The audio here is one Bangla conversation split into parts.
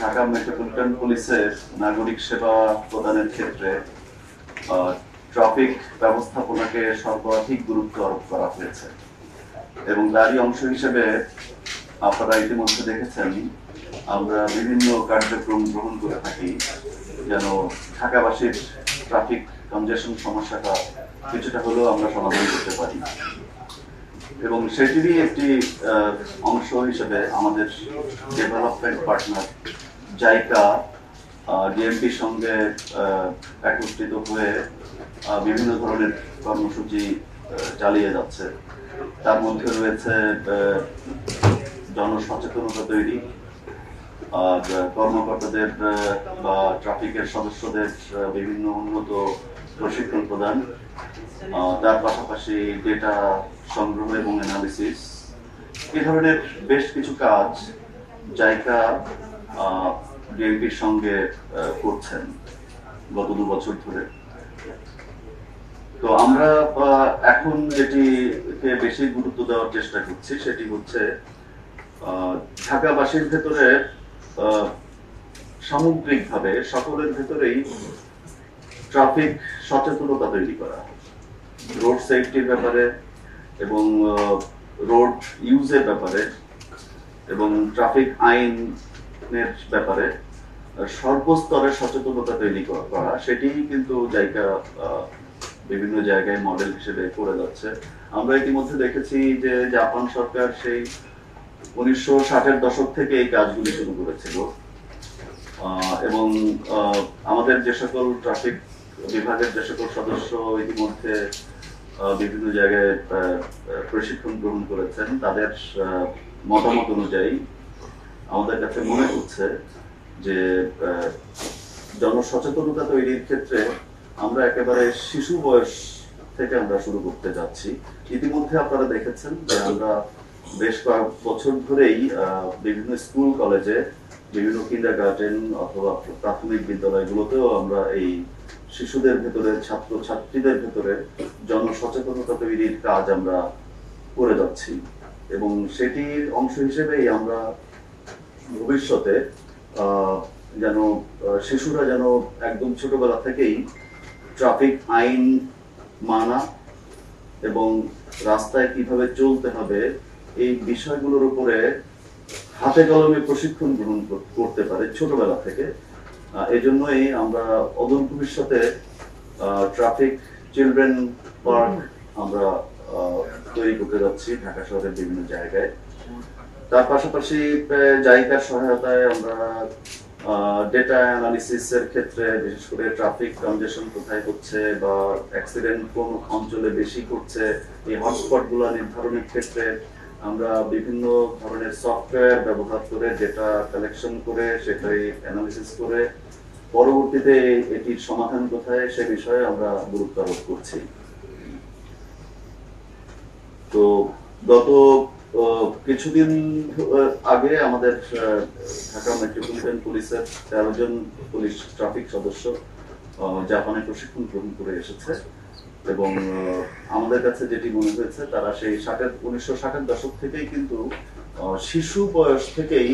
ঢাকা মেট্রোপলিটন পুলিশের নাগরিক সেবা প্রদানের ক্ষেত্রে ট্রাফিক ব্যবস্থাপনাকে সর্বাধিক গুরুত্ব আরোপ করা হয়েছে এবং তারই অংশ হিসেবে আপনারা ইতিমধ্যে দেখেছেন আমরা বিভিন্ন কার্যক্রম গ্রহণ করে থাকি যেন ঢাকাবাসীর ট্রাফিক কনজেশন সমস্যাটা কিছুটা হলেও আমরা সমাধান করতে পারি এবং সেটিরই একটি অংশ হিসেবে আমাদের ডেভেলপমেন্ট পার্টনার জাইকা ডিএমপির সঙ্গে একত্রিত হয়ে বিভিন্ন ধরনের কর্মসূচি চালিয়ে যাচ্ছে। তার মধ্যে রয়েছে জনসচেতনতা তৈরি, কর্মকর্তাদের বা ট্রাফিকের সদস্যদের বিভিন্ন উন্নত প্রশিক্ষণ প্রদান, তার পাশাপাশি ডেটা সংগ্রহ এবং অ্যানালিসিস, এই ধরনের বেশ কিছু কাজ জাইকা ডিএমপির সঙ্গে করছেন গত 2 বছর ধরে। তো আমরা এখন যেটিকে বেশি গুরুত্ব দেওয়ার চেষ্টা করছি সেটি হচ্ছে ঢাকাবাসীর ভেতরে সামগ্রিকভাবে সকলের ভেতরেই ট্রাফিক সচেতনতা তৈরি করা, রোড সেফটির ব্যাপারে এবং রোড ইউজের ব্যাপারে এবং ট্রাফিক আইনের ব্যাপারে সর্বস্তরের সচেতনতা তৈরি করা, সেটি কিন্তু জায়গা বিভিন্ন জায়গায় মডেল হিসেবে করে যাচ্ছে। আমরা ইতিমধ্যে দেখেছি যে জাপান সরকার সেই 1960-এর দশক থেকে এই কাজগুলি শুরু করেছিল এবং আমাদের যে সকল ট্রাফিক বিভাগের যে সকল সদস্য ইতিমধ্যে বিভিন্ন জায়গায় প্রশিক্ষণ গ্রহণ করেছেন, তাদের মতামত অনুযায়ী আমাদের কাছে মনে হচ্ছে যে জনসচেতনতা তৈরির ক্ষেত্রে আমরা একেবারে শিশু বয়স থেকে আমরা শুরু করতে যাচ্ছি। ইতিমধ্যে আপনারা দেখেছেন যে আমরা বেশ কয়েক বছর ধরেই বিভিন্ন স্কুল কলেজে, বিভিন্ন কিন্ডারগার্টেন অথবা প্রাথমিক বিদ্যালয়গুলোতেও আমরা এই শিশুদের ভেতরে, ছাত্র ছাত্রীদের ভেতরে জনসচেতনতা তৈরির কাজ আমরা করে যাচ্ছি এবং সেটির অংশ হিসেবেই আমরা ভবিষ্যতে যেন শিশুরা যেন একদম ছোটবেলা থেকেই ট্রাফিক আইন মানা এবং রাস্তায় কিভাবে চলতে হবে এই বিষয়গুলোর উপরে হাতে কলমে প্রশিক্ষণ গ্রহণ করতে পারে ছোটবেলা থেকে। এজন্যই আমরা অদূর ভবিষ্যতে ট্রাফিক চিলড্রেন পার্ক আমরা তৈরি করতে যাচ্ছি ঢাকা শহরের বিভিন্ন জায়গায়। তার পাশাপাশি জায়গার সহায়তায় আমরা ডেটা অ্যানালিসিস এর ক্ষেত্রে, বিশেষ করে ট্রাফিক কনজেশন কোথায় হচ্ছে বা অ্যাক্সিডেন্ট কোন অঞ্চলে বেশি ঘটছে, এই হটস্পট গুলো নির্ধারণের ক্ষেত্রে আমরা বিভিন্ন ধরনের সফটওয়্যার ব্যবহার করে ডেটা কালেকশন করে সেটাই অ্যানালিসিস করে পরবর্তীতে এটির সমাধান কোথায় সে বিষয়ে আমরা গুরুত্ব আরোপ করছি। তো গত কিছুদিন আগে আমাদের ঢাকা মেট্রোপলিটন পুলিশের 13 জন পুলিশ ট্রাফিক সদস্য জাপানে প্রশিক্ষণ গ্রহণ করে এসেছে এবং আমাদের কাছে যেটি মনে হয়েছে তারা সেই 1960-এর দশক থেকেই কিন্তু শিশু বয়স থেকেই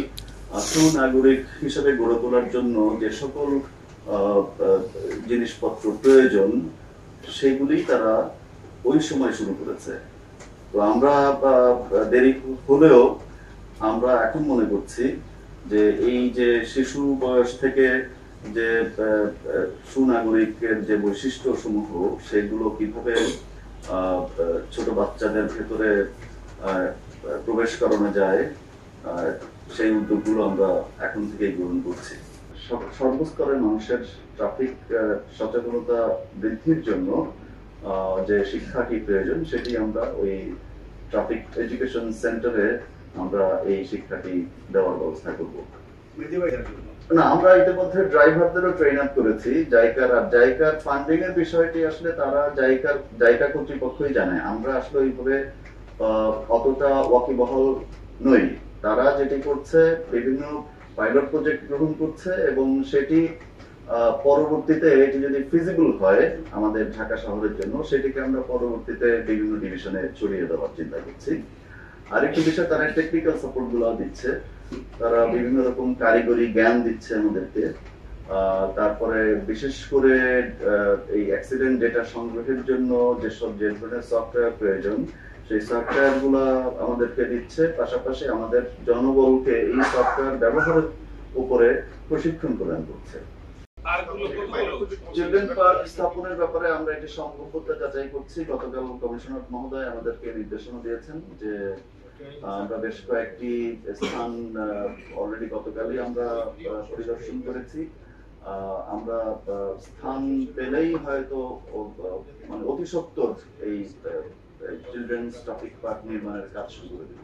সুনাগরিক হিসেবে গড়ে তোলার জন্য যে সকল জিনিসপত্র প্রয়োজন সেগুলি তারা ওই সময় শুরু করেছে। তো আমরা দেরি হলেও আমরা এখন মনে করছি যে এই যে শিশু বয়স থেকে যে সুনাগরিকের যে বৈশিষ্ট্য সমূহ সেগুলো কিভাবে ছোট বাচ্চাদের ভেতরে প্রবেশ করানো যায় সেই উদ্যোগগুলো আমরা এখন থেকেই গ্রহণ করছি। সর্বস্তরের মানুষের ট্রাফিক সচেতনতা বৃদ্ধির জন্য যে শিক্ষাটি প্রয়োজন সেটি আমরা ওই ট্রাফিক এডুকেশন সেন্টারে আমরা এই শিক্ষাটি দেওয়ার ব্যবস্থা করব। না, আমরা ইতিমধ্যে ড্রাইভারদেরও ট্রেন আপ করেছি। জাইকার ফান্ডিং এর বিষয়টি আসলে তারা জাইকা কর্তৃপক্ষই জানে, আমরা আসলে ওইভাবে অতটা ওয়াকিবহাল নই। তারা যেটি করছে বিভিন্ন পাইলট প্রজেক্ট গ্রহণ করছে এবং সেটি পরবর্তীতে এটি যদি ফিজিবল হয় আমাদের ঢাকা শহরের জন্য সেটিকে আমরা পরবর্তীতে বিভিন্ন ডিভিশনে ছড়িয়ে দেওয়ার চিন্তা করছি। আরেকটি বিষয়, তারা টেকনিক্যাল সাপোর্ট গুলো দিচ্ছে। তারা বিভিন্ন রকম কারিগরি জ্ঞান দিচ্ছে আমাদেরকে। তারপরে বিশেষ করে এই অ্যাক্সিডেন্ট ডেটা সংগ্রহের জন্য যে ধরনের সফটওয়্যার প্রয়োজন সেই সফটওয়্যার গুলা আমাদেরকে দিচ্ছে, পাশাপাশি আমাদের জনবলকে এই সফটওয়্যার ব্যবহারের উপরে প্রশিক্ষণ প্রদান করছে। চিলড্রেন পার্ক স্থাপনের ব্যাপারে আমরা এটি সম্ভাব্যতা যাচাই করছি। গতকাল কমিশনার মহোদয় আমাদেরকে নির্দেশনা দিয়েছেন যে আমরা বেশ কয়েকটি স্থান অলরেডি গতকালই আমরা পরিদর্শন করেছি। আমরা স্থান পেলেই হয়তো মানে অতি সত্বর এই চিলড্রেন্স ট্রাফিক পার্ক নির্মাণের কাজ শুরু করে দেব।